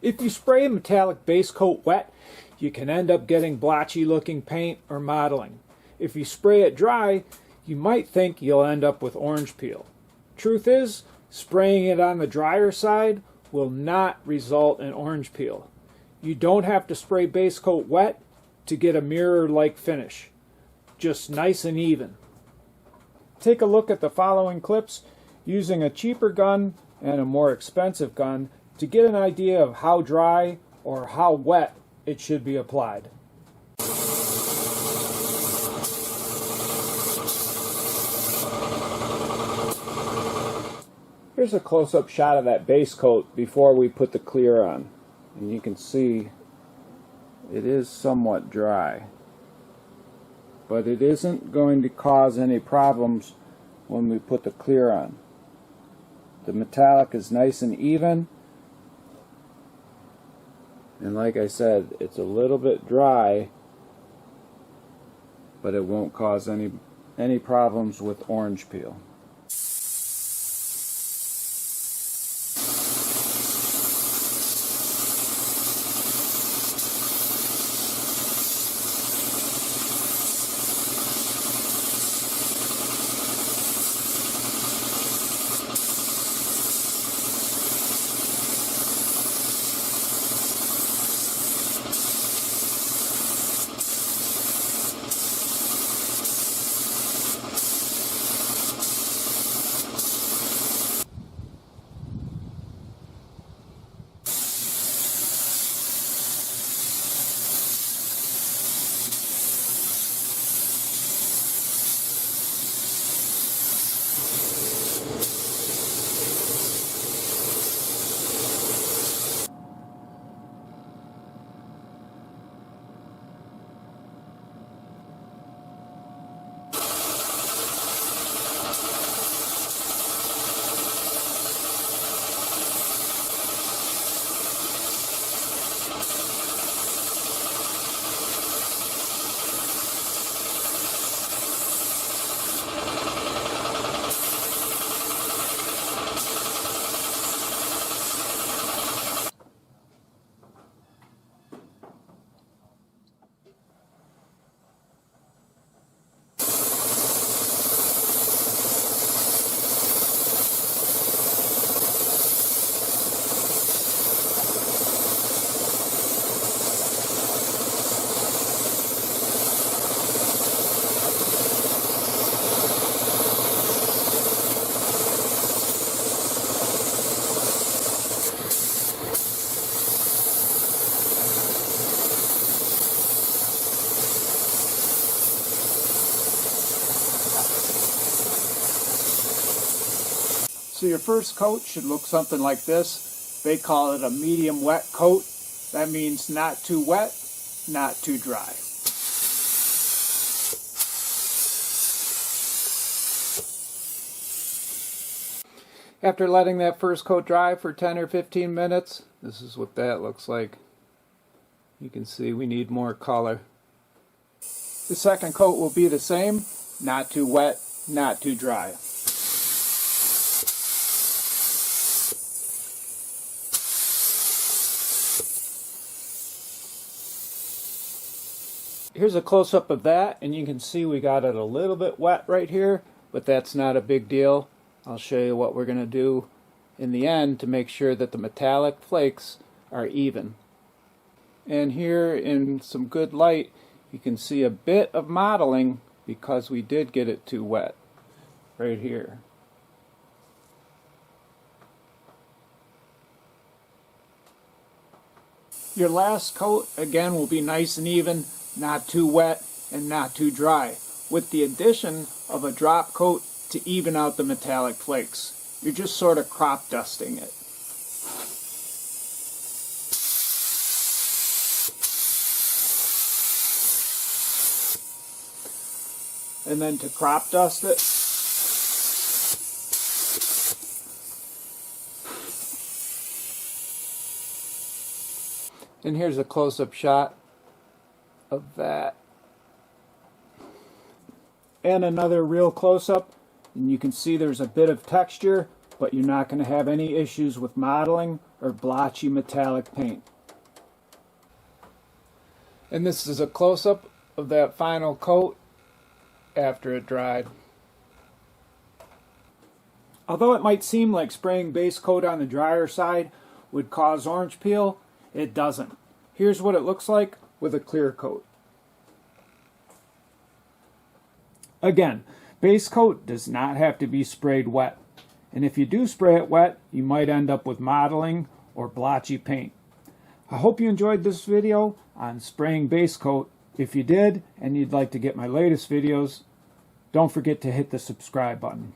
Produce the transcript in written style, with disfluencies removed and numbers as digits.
If you spray a metallic base coat wet, you can end up getting blotchy looking paint or mottling. If you spray it dry, you might think you'll end up with orange peel. Truth is, spraying it on the drier side will not result in orange peel. You don't have to spray base coat wet to get a mirror-like finish. Just nice and even. Take a look at the following clips using a cheaper gun and a more expensive gun to get an idea of how dry or how wet it should be applied. Here's a close-up shot of that base coat before we put the clear on. And you can see it is somewhat dry. But it isn't going to cause any problems when we put the clear on. The metallic is nice and even. And like I said, it's a little bit dry, but it won't cause any problems with orange peel. So your first coat should look something like this. They call it a medium wet coat. That means not too wet, not too dry. After letting that first coat dry for 10 or 15 minutes, this is what that looks like. You can see we need more color. The second coat will be the same, not too wet, not too dry. Here's a close-up of that, and you can see we got it a little bit wet right here, but that's not a big deal. I'll show you what we're going to do in the end to make sure that the metallic flakes are even. And here in some good light, you can see a bit of mottling because we did get it too wet right here. Your last coat, again, will be nice and even, not too wet and not too dry, with the addition of a drop coat to even out the metallic flakes. You're just sort of crop dusting it. And then to crop dust it, and here's a close-up shot of that. And another real close-up, and you can see there's a bit of texture, but you're not going to have any issues with mottling or blotchy metallic paint. And this is a close-up of that final coat after it dried. Although it might seem like spraying base coat on the drier side would cause orange peel, it doesn't. Here's what it looks like with a clear coat. Again, base coat does not have to be sprayed wet. And if you do spray it wet, you might end up with mottling or blotchy paint. I hope you enjoyed this video on spraying base coat. If you did, and you'd like to get my latest videos, don't forget to hit the subscribe button.